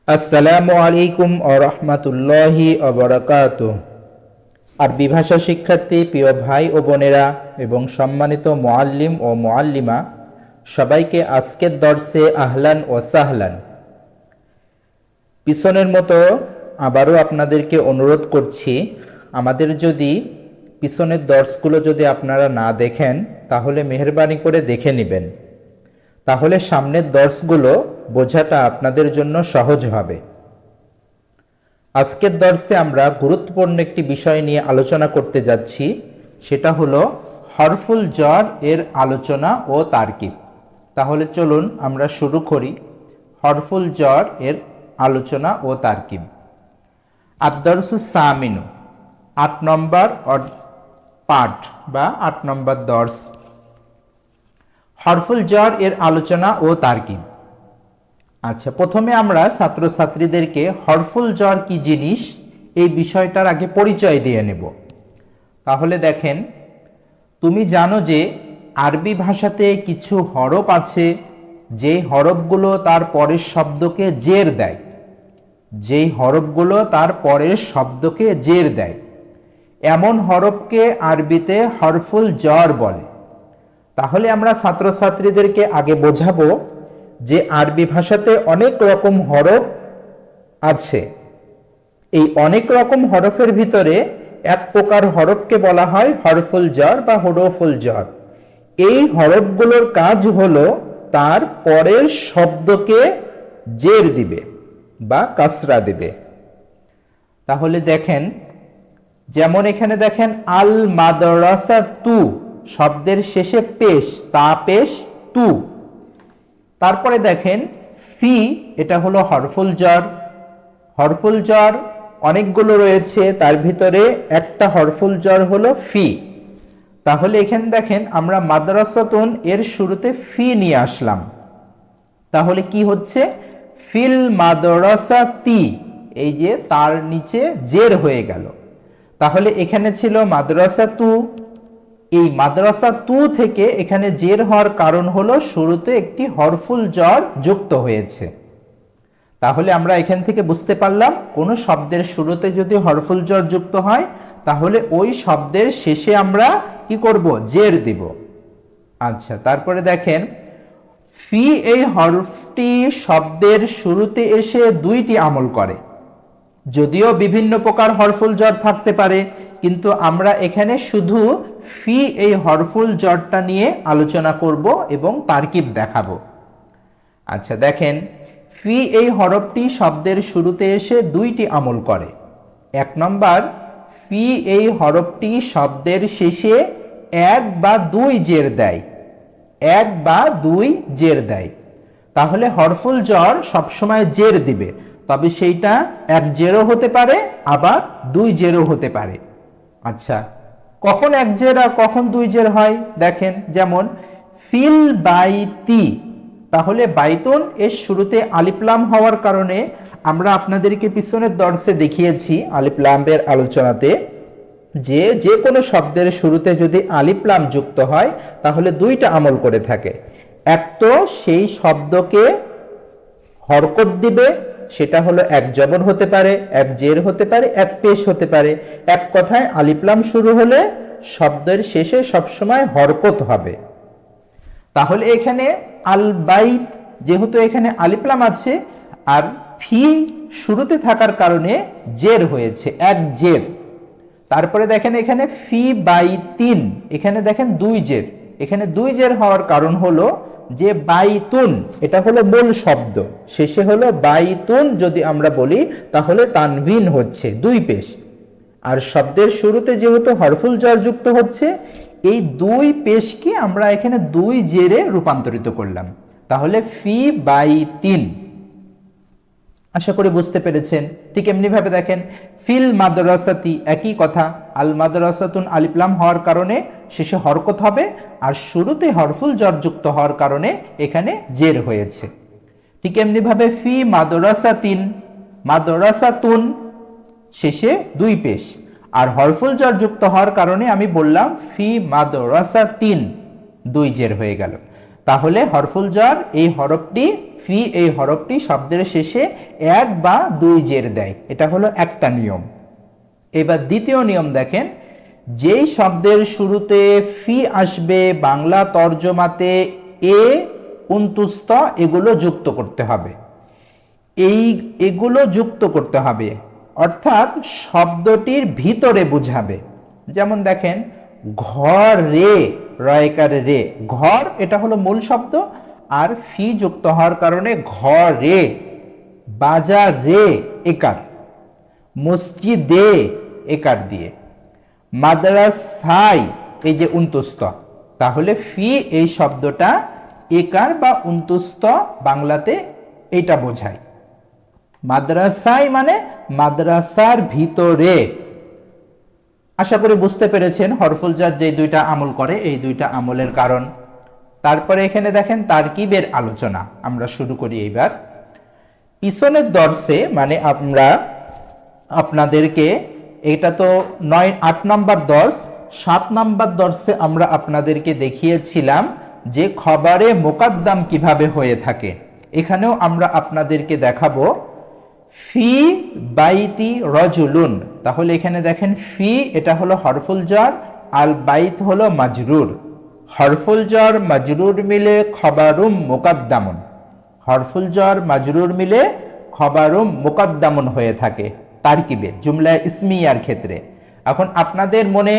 আসসালামু আলাইকুম ওয়া রাহমাতুল্লাহি ওয়া বারাকাতুহু। আরবি ভাষা শিক্ষার্থী প্রিয় ভাই ও বোনেরা এবং সম্মানিত মুআল্লিম ও মুআল্লিমা, সবাইকে আজকের দর্সে আহলান ও সাহলান। পিছনের মতো আবারও আপনাদেরকে অনুরোধ করছি, আমাদের যদি পিছনের দর্সগুলো যদি আপনারা না দেখেন তাহলে মেহেরবানি করে দেখে নেবেন, তাহলে সামনের দর্সগুলো বোঝাটা আপনাদের জন্য সহজ হবে। আজকের দর্সে আমরা গুরুত্বপূর্ণ একটি বিষয় নিয়ে আলোচনা করতে যাচ্ছি, সেটা হলো হরফুল জর এর আলোচনা ও তারকিব। তাহলে চলুন আমরা শুরু করি হরফুল জর এর আলোচনা ও তারকিব। আদ-দরসুস সামিনু, ৮ নম্বর পাঠ বা ৮ নম্বর দর্স, হরফুল জর এর আলোচনা ও তারকিব। আচ্ছা, প্রথমে আমরা ছাত্রছাত্রীদেরকে হরফুল জর কি জিনিস এই বিষয়টার আগে পরিচয় দিয়ে নেব। তাহলে দেখেন, তুমি জানো যে আরবি ভাষাতে কিছু হরফ আছে যেই হরফগুলো তার পরের শব্দকে জের দেয়, যেই হরফগুলো তার পরের শব্দকে জের দেয়, এমন হরফকে আরবিতে হরফুল জর বলে। তাহলে আমরা ছাত্রছাত্রীদেরকে আগে বোঝাবো যে আরবি ভাষাতে অনেক রকম হরফ আছে। এই অনেক রকম হরফের ভিতরে এক প্রকার হরফকে বলা হয় হরফুল জর বা হুরুফুল জর। এই হরফগুলোর কাজ হলো তার পরের শব্দকে জের দিবে বা কাসরা দিবে। তাহলে দেখেন, যেমন এখানে দেখেন আল মাদ্রাসা তু, শব্দের শেষে পেশ, তা পেশ তু। তারপরে দেখেন ফি, এটা হলো হরফুল জর। হরফুল জর অনেকগুলো রয়েছে, তার ভিতরে একটা হরফুল জর হলো ফি। তাহলে এখানে দেখেন আমরা মাদ্রাসাতুন এর শুরুতে ফি নিয়ে আসলাম, তাহলে কি হচ্ছে ফিল মাদ্রাসাতি, এই যে তার নিচে জের হয়ে গেল। তাহলে এখানে ছিল মাদ্রাসাতু, এই মাদ্রাসা তু থেকে এখানে জের হওয়ার কারণ হলো শুরুতে একটি হরফুল জর যুক্ত হয়েছে। তাহলে আমরা এখান থেকে বুঝতে পারলাম কোন শব্দের শুরুতে যদি হরফুল জর যুক্ত হয় তাহলে ওই শব্দের শেষে আমরা কি করব, জের দিব। আচ্ছা, তারপরে দেখেন ফি, এই হরফটি শব্দের শুরুতে এসে দুইটি আমল করে। যদিও বিভিন্ন প্রকার হরফুল জর থাকতে পারে, কিন্তু আমরা এখানে শুধু ফি এই হরফুল জরটা নিয়ে আলোচনা করব এবং তারকিব দেখাবো। আচ্ছা দেখেন, ফি এই হরফটি শব্দের শুরুতে এসে দুইটি আমল করে। এক নম্বর, ফি এই হরফটি শব্দের শেষে এক বা দুই জের দেয়, এক বা দুই জের দেয়। তাহলে হরফুল জর সবসময় জের দিবে, তবে সেইটা এক জেরও হতে পারে আবার দুই জেরও হতে পারে। আচ্ছা, কখন এক জের আর কখন দুই জের হয় দেখেন, যেমন ফিল বাইতি, তাহলে বাইতুন এর শুরুতে আলিফ লাম হওয়ার কারণে আমরা আপনাদেরকে পিছনের দর্সে দেখিয়েছি আলিফ লামের আলোচনাতে যে যে কোনো শব্দের শুরুতে যদি আলিফ লাম যুক্ত হয় তাহলে দুইটা আমল করে থাকে। এক তো সেই শব্দকে হরকত দিবে, সেটা হলো এক জবর হতে পারে, এক জের হতে পারে, এক পেশ হতে পারে। এক কথায় আলিফ লাম শুরু হলে শব্দের শেষে সবসময় হরকত হবে। তাহলে এখানে আল বাইত, যেহেতু এখানে আলিফ লাম আছে আর ফি শুরুতে থাকার কারণে জের হয়েছে, এক জের। তারপরে দেখেন এখানে ফি বাইতিন, এখানে দেখেন দুই জের। এখানে দুই জের হওয়ার কারণ হলো যে বাইতুন এটা হলো মূল শব্দ, শেষে হলো বাইতুন যদি আমরা বলি তাহলে তানবিন হচ্ছে দুই পেশ, আর শব্দের শুরুতে যেহেতু হরফুল জর যুক্ত হচ্ছে এই দুই পেশকে আমরা এখানে দুই জেরে রূপান্তরিত করলাম। তাহলে ফি বাইতিন, আশা করি বুঝতে পেরেছেন। ঠিক এমনি ভাবে দেখেন ফিল মাদ্রাসাতি, একই কথা, আল মাদ্রাসাতুন আলিফ লাম হওয়ার কারণে শেষে হরকত হবে আর শুরুতে হরফুল জর যুক্ত হওয়ার কারণে এখানে জের হয়েছে। ঠিক এমনি ভাবে ফি মাদ্রাসাতিন, মাদ্রাসাতুন শেষে দুই পেশ আর হরফুল জর যুক্ত হওয়ার কারণে আমি বললাম ফি মাদ্রাসাতিন, দুই জের হয়ে গেল। তাহলে হরফুল jar এই হরফটি ফি এই হরফটি শব্দের শেষে এক বা দুই জের দেয়, এটা হলো একটা নিয়ম। এবার দ্বিতীয় নিয়ম দেখেন, যেই শব্দের শুরুতে ফি আসবে বাংলা তর্জমাতে এ উন্তুস্ত এগুলো যুক্ত করতে হবে। এগুলো যুক্ত করতে হবে অর্থাৎ শব্দটির ভিতরে বুঝাবে। যেমন দেখেন ঘর রে, রয়কার রে, ঘর এটা হলো মূল শব্দ, আর ফি যুক্ত হওয়ার কারণে ঘরে, বাজার রে একার, মসজিদে একার দিয়ে, মাদ্রাসায় এই যে উন্তুস্ত, তাহলে ফি এই শব্দটা একার বা উন্তুস্ত বাংলাতে এটা বোঝায়। মাদ্রাসায় মানে মাদ্রাসার ভিতরে। আশা করি বুঝতে পেরেছেন হরফুল jar যে দুইটা আমল করে এই দুইটা আমলের কারণ। তারপরে এখানে দেখেন তারকিবের আলোচনা আমরা শুরু করি। এইবার পিছনের দর্শে মানে আমরা আপনাদেরকে, এটা তো 8 নম্বর দর্শ, 7 নম্বর দর্শে আমরা আপনাদেরকে দেখিয়েছিলাম যে খবরে মোকাদ্দাম কিভাবে হয়ে থাকে। এখানেও আমরা আপনাদেরকে দেখাবো ফি বাইতি রজুলুন। তাহলে এখানে দেখেন ফি এটা হলো হরফুল jar, আল বাইত হলো মাজরুর। হরফুল jar মাজরুর মিলে খবরুম মুকাদ্দামুন, হরফুল jar মাজরুর মিলে খবরুম মুকাদ্দামুন হয়ে থাকে তারকিবে জুমলা ইসমিয়ার ক্ষেত্রে। এখন আপনাদের মনে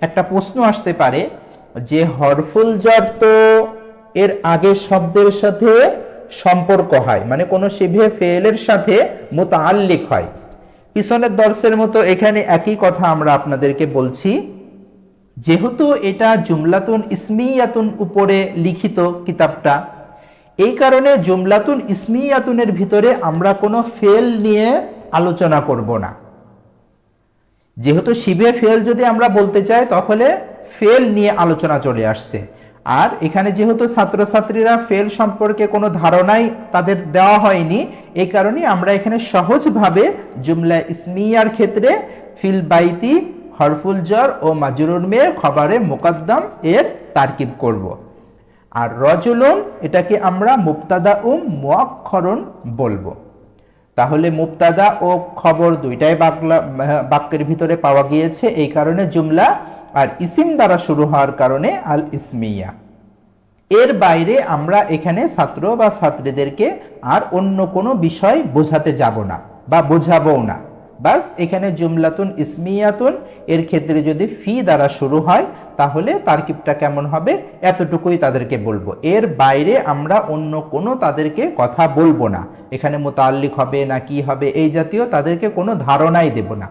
একটা প্রশ্ন আসতে পারে যে হরফুল jar তো এর আগের শব্দের সাথে সম্পর্ক হয়, মানে কোনো শিবে ফেলের সাথে মুতাআল্লিক হয়। পিছনের দর্শের মতো এখানে একই কথা আমরা আপনাদেরকে বলছি, যেহেতু এটা জুমলাতুন ইসমিয়াতুন উপরে লিখিত কিতাবটা, এই কারণে জুমলাতুন ইসমিয়াতুনের ভিতরে আমরা কোনো ফেল নিয়ে আলোচনা করব না। যেহেতু শিবে ফেল যদি আমরা বলতে চাই তাহলে ফেল নিয়ে আলোচনা চলে আসছে, আর এখানে যেহেতু ছাত্রছাত্রীরা ফেল সম্পর্কে কোনো ধারণাই তাদের দেওয়া হয়নি, এই কারণে আমরা এখানে সহজভাবে জুমলা ইসমিয়ার ক্ষেত্রে ফিল বাইতি হরফুল jar ও মাজরুর মে খবরে মুকাদ্দাম এর তারকিব করব। আর রজুলুন এটাকে আমরা মুবতাদা ও মুআক্খারুন বলবো। তাহলে মুবতাদা ও খবর দুইটাই বাক্যের ভিতরে পাওয়া গিয়েছে, এই কারণে জুমলা, আর ইসিম দ্বারা শুরু হওয়ার কারণে আল ইসমিয়া। এর বাইরে আমরা এখানে ছাত্র বা ছাত্রীদেরকে আর অন্য কোনো বিষয় বোঝাতে যাব না বা বোঝাবো না। বাস এখানে জুমলাতুন ইসমিয়াতুন এর ক্ষেত্রে যদি ফি দ্বারা শুরু হয় তাহলে তারকিবটা কেমন হবে এতটুকুই তাদেরকে বলবো। এর বাইরে আমরা অন্য কোনো তাদেরকে কথা বলবো না, এখানে মুতাআল্লিক হবে না কি হবে এই জাতীয় তাদেরকে কোনো ধারণাই দেব না।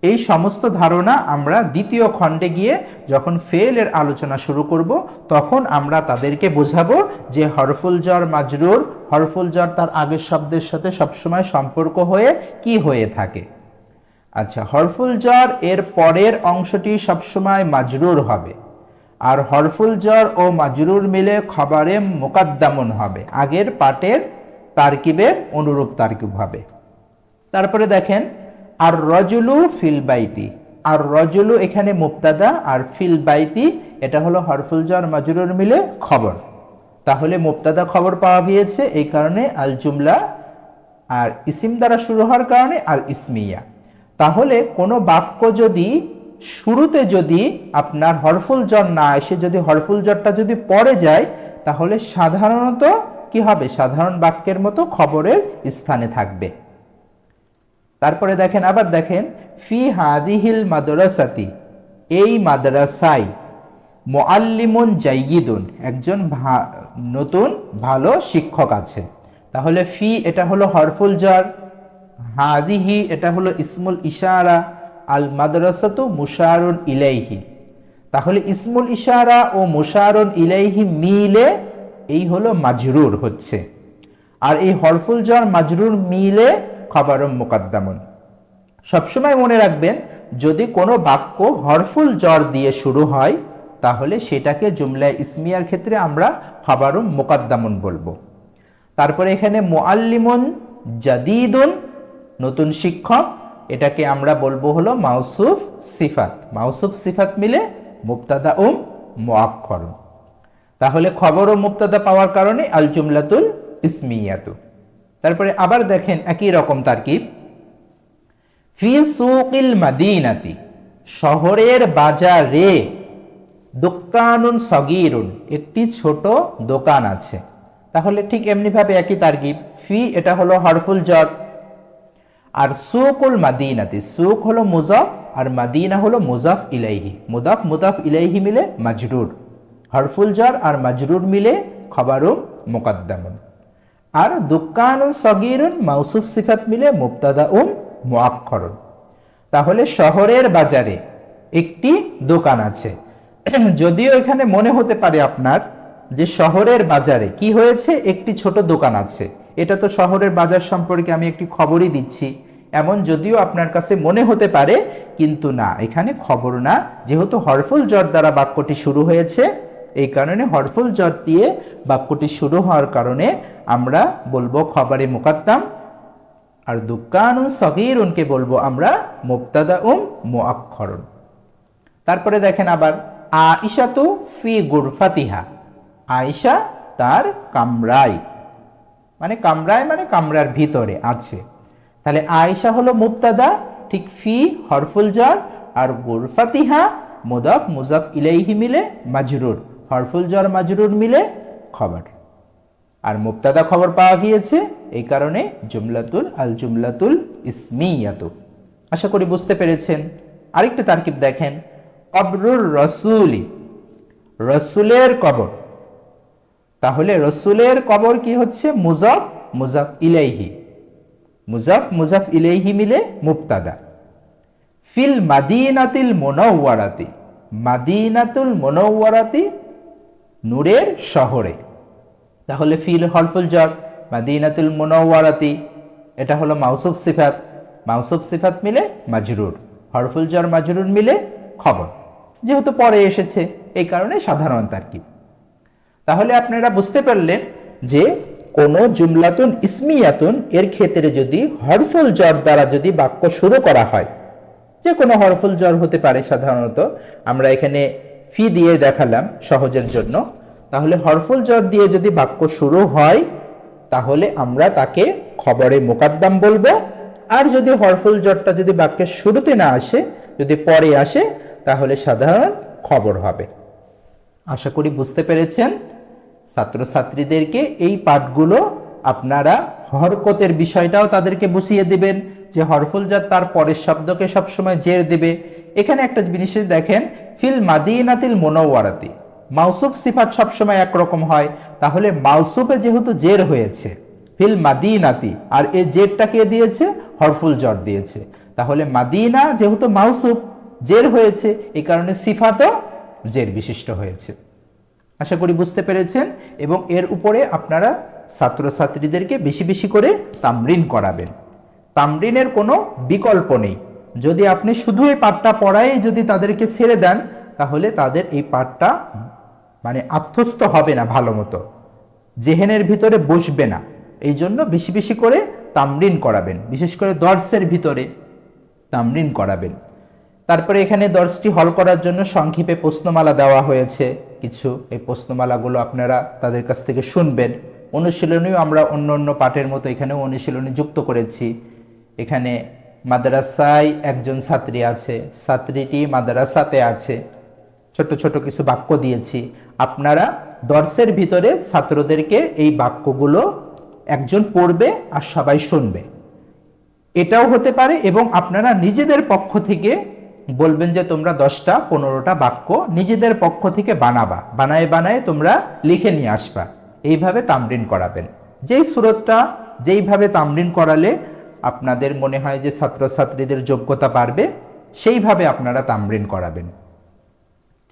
এই সমস্ত ধারণা আমরা দ্বিতীয় খণ্ডে গিয়ে যখন ফেলের আলোচনা শুরু করব তখন আমরা তাদেরকে বোঝাবো যে হরফুল jar মাজরুর, হরফুল jar তার আগের শব্দের সাথে সবসময় সম্পর্ক হয়ে কি হয়ে থাকে। আচ্ছা, হরফুল jar এর পরের অংশটি সবসময় মাজরুর হবে, আর হরফুল jar ও মাজরুর মিলে খবরে মুকাদ্দামুন হবে, আগের পাটের তারকিবের অনুরূপ তারকিব হবে। তারপরে দেখেন আর রজুলু ফিল বাইতি, আর রজুলু এখানে মুবতাদা, আর ফিল বাইতি এটা হলো হরফুল jar মাজরুর মিলে খবর। তাহলে মুবতাদা খবর পাওয়া গিয়েছে, এই কারণে আল জুমলা, আর ইসিম দ্বারা শুরু হওয়ার কারণে আল ইসমিয়া। তাহলে কোনো বাক্য যদি শুরুতে যদি আপনার হরফুল jar না এসে যদি হরফুল jarটা যদি পরে যায় তাহলে সাধারণত কি হবে, সাধারণ বাক্যের মতো খবরের স্থানে থাকবে। তারপরে দেখেন আবার দেখেন ফি হাদিহিল মাদ্রাসাতি, এই মাদ্রাসায়, মুআল্লিমুন জাইয়িদুন একজন নতুন ভালো শিক্ষক আছে। তাহলে ফি এটা হলো হরফুল jar, হাদিহি এটা হলো ইসমুল ইশারা, আল মাদ্রাসাতু মুশারুন ইলাইহি। তাহলে ইসমুল ইশারা ও মুশারুন ইলাইহি মিলে এই হলো মাজরুর হচ্ছে, আর এই হরফুল jar মাজরুর মিলে খবরুম মুকাদ্দামুন। সবসময় মনে রাখবেন যদি কোনো বাক্য হরফুল jar দিয়ে শুরু হয় তাহলে সেটাকে জুমলা ইসমিয়ার ক্ষেত্রে আমরা খবরুম মুকাদ্দামুন বলবো। তারপরে এখানে মুআল্লিমুন জাদিদুন নতুন শিক্ষক, এটাকে আমরা বলবো হলো মাউসুফ সিফাত, মাউসুফ সিফাত মিলে মুবতাদা ও মুআক্খার। তাহলে খবর ও মুবতাদা পাওয়ার কারণে আল জুমলাতুল ইসমিয়াতু। তারপরে আবার দেখেন একই রকম তারকিব, ফি সুকিল মাদিনাতি, শহরের বাজারে, দোকানুন সগীরুন, একটি ছোট দোকান আছে। তাহলে ঠিক এমনি ভাবে একই তারকিব, ফি এটা হলো হরফুল জর, আর সুকুল মাদিনাতি, সুক হলো মুজাফ আর মাদিনা হলো মুজাফ ইলাইহি, মুদাফ ইলাইহি মিলে মাজরুর, হরফুল জর আর মাজরুর মিলে খবরুম মুকদ্দামুন। আর দোকানুন সগীরুন মাউসুফ সিফাত মিলে মুবতাদাউম মুআক্খারুন। তাহলে শহরের বাজারে একটি দোকান আছে। যদিও এখানে মনে হতে পারে আপনার যে শহরের বাজারে কি হয়েছে, একটি ছোট দোকান আছে, এটা তো শহরের বাজার সম্পর্কে আমি একটি খবরই দিচ্ছি, এমন যদিও আপনার কাছে মনে হতে পারে, কিন্তু না, এখানে খবর না, যেহেতু হরফুল জর দ্বারা বাক্যটি শুরু হয়েছে, এই কারণে হরফুল জর দিয়ে বাক্যটি শুরু হওয়ার কারণে আমরা বলবো খবরে মুকদ্দাম, আর দোকানুন সগীরুনকে বলবো আমরা মুবতাদাউম মুআক্খারুন। তারপরে দেখেন আবার আইশাতু ফি গুরফাতিহা, আয়েশা তার কামরায়, মানে কামরার ভিতরে আছে। তাহলে আয়েশা হলো মুবতাদা, ঠিক ফি হরফুল জার, আর গুরফাতিহা মুজাফ ইলাইহি মিলে মাজরুর, হরফুল জার মাজরুর মিলে খবর। আর মুবতাদা খবর পাওয়া গিয়েছে, এই কারণে আল জুমলাতুল ইসমিয়াতু। আশা করি বুঝতে পেরেছেন। আরেকটা তারকিব দেখেন, কবরুর রসুলি, রসুলের কবর। তাহলে রসুলের কবর কি হচ্ছে, মুজাফ ইলাইহি, মুজাফ ইলাইহি মিলে মুবতাদা। ফিল মাদিনাতিল মুনাওয়ারাতি, মাদিনাতুল মুনাওয়ারাতি নূরের শহরে। তাহলে ফিল হরফুল জর, মাদিনাতুল মুনাওয়ারাতি এটা হলো মাউসুফ সিফাত মিলে মাজরুর, হরফুল জর মাজরুর মিলে খবর, যেহেতু পরে এসেছে এই কারণে সাধারণ তারকিব। তাহলে আপনারা বুঝতে পারলেন যে কোন জুমলাতুন ইসমিয়াতুন এর ক্ষেত্রে যদি হরফুল জর দ্বারা যদি বাক্য শুরু করা হয়, যে কোনো হরফুল জর হতে পারে, সাধারণত আমরা এখানে ফি দিয়ে দেখালাম সহজের জন্য। তাহলে হরফুল জর দিয়ে যদি বাক্য শুরু হয়, তাহলে আমরা তাকে খবরে মুকদ্দাম বলবো। আর যদি হরফুল জরটা যদি বাক্যের শুরুতে না আসে, যদি পরে আসে, তাহলে সাধারণ খবর হবে। আশা করি বুঝতে পেরেছেন। ছাত্রছাত্রীদেরকে এই পাঠগুলো আপনারা হরকতের বিষয়টাও তাদেরকে বুঝিয়ে দিবেন, যে হরফুল জার তার পরের শব্দকে সবসময় জের দিবে। এখানে একটা জিনিস দেখেন, ফিল মাদিনাতিল মুনাওয়ারাতি, মাউসুফ সিফাত সবসময় একরকম হয়। তাহলে মাউসুফে যেহেতু জের হয়েছে ফিল মাদিনাতি, আর এই জেরটা কে দিয়েছে, হরফুল জর দিয়েছে। তাহলে মাদিনা যেহেতু মাউসুফ জের হয়েছে, এই কারণে সিফাতও জের বিশিষ্ট হয়েছে। আশা করি বুঝতে পেরেছেন। এবং এর উপরে আপনারা ছাত্রছাত্রীদেরকে বেশি বেশি করে তামরিন করাবেন। তামরিনের কোনো বিকল্প নেই। যদি আপনি শুধু এই পাঠটা পড়াই যদি তাদেরকে ছেড়ে দেন, তাহলে তাদের এই পাঠটা মানে আত্মস্থ হবে না, ভালো মতো জেহেনের ভিতরে বসবে না। এই জন্য বেশি বেশি করে তামরিন করাবেন, বিশেষ করে দর্সের ভিতরে তামরিন করাবেন। তারপরে এখানে দর্সটি হল করার জন্য সংক্ষেপে প্রশ্নমালা দেওয়া হয়েছে কিছু, এই প্রশ্নমালাগুলো আপনারা তাদের কাছ থেকে শুনবেন। অনুশীলনীও আমরা অন্য অন্য পাঠের মতো এখানেও অনুশীলনী যুক্ত করেছি। এখানে মাদ্রাসায় একজন ছাত্রী আছে, ছাত্রীটি মাদ্রাসাতে আছে, ছোট ছোট কিছু বাক্য দিয়েছি। আপনারা দর্সের ভিতরে ছাত্রদেরকে এই বাক্যগুলো একজন পড়বে আর সবাই শুনবে, এটাও হতে পারে। এবং আপনারা নিজেদের পক্ষ থেকে বলবেন যে তোমরা 10টা 15টা বাক্য নিজেদের পক্ষ থেকে বানায় তোমরা লিখে নিয়ে আসবা। এইভাবে তামরিন করাবেন। যেই সুরতটা যেইভাবে তামরিন করালে আপনাদের মনে হয় যে ছাত্রছাত্রীদের যোগ্যতা বাড়বে, সেইভাবে আপনারা তামরিন করাবেন।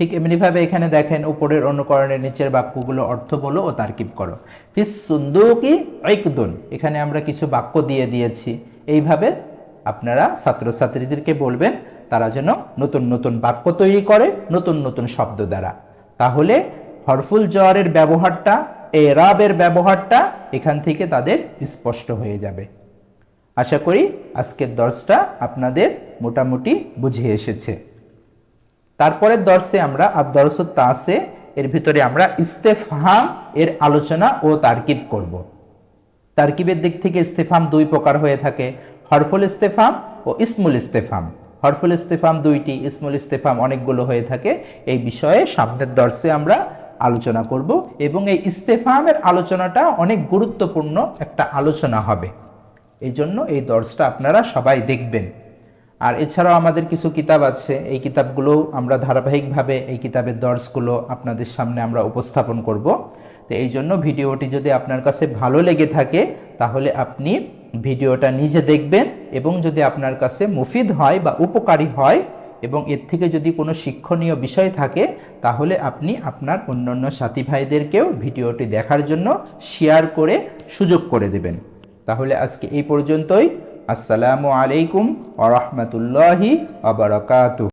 ঠিক এমনিভাবে এখানে দেখেন, উপরের অনুকরণের নিচের বাক্যগুলো অর্থ বলো ও তারকিব করো। ফিস সুন্দুকি ইকদুন, এখানে আমরা কিছু বাক্য দিয়ে দিয়েছি। এইভাবে আপনারা ছাত্রছাত্রীদেরকে বলবেন তারা যেন নতুন নতুন বাক্য তৈরি করে নতুন নতুন শব্দ দ্বারা। তাহলে হরফুল জরের ব্যবহারটা, এরাবের ব্যবহারটা এখান থেকে তাদের স্পষ্ট হয়ে যাবে। আশা করি আজকের দর্সটা আপনাদের মোটামুটি বুঝে এসেছে। তারপরের দর্সে আমরা আদ-দরসুত তাসে এর ভিতরে আমরা ইস্তেফহাম এর আলোচনা ও তারকিব করব। তারকিবের দিক থেকে ইস্তেফহাম দুই প্রকার হয়ে থাকে, হরফুল ইস্তেফহাম ও ইসমুল ইস্তেফহাম। হরফুল ইস্তেফহাম দুইটি, ইসমুল ইস্তেফহাম অনেকগুলো হয়ে থাকে। এই বিষয়ে সামনের দর্সে আমরা আলোচনা করব এবং এই ইস্তেফহামের আলোচনাটা অনেক গুরুত্বপূর্ণ একটা আলোচনা হবে। এই জন্য এই দর্সটা আপনারা সবাই দেখবেন। আর এছাড়াও আমাদের কিছু কিতাব আছে, এই কিতাবগুলো আমরা ধারাবাহিকভাবে এই কিতাবের দর্সগুলো আপনাদের সামনে আমরা উপস্থাপন করব। তো এই জন্য ভিডিওটি যদি আপনার কাছে ভালো লেগে থাকে তাহলে আপনি ভিডিওটা নিজে দেখবেন এবং যদি আপনার কাছে মুফিদ হয় বা উপকারী হয় এবং এর থেকে যদি কোনো শিক্ষণীয় বিষয় থাকে তাহলে আপনি আপনার অন্যান্য সাথী ভাইদেরকেও ভিডিওটি দেখার জন্য শেয়ার করে সুযোগ করে দেবেন। তাহলে আজকে এই পর্যন্তই। আসসালামু আলাইকুম ওয়া রাহমাতুল্লাহি ওয়া বারাকাতুহু।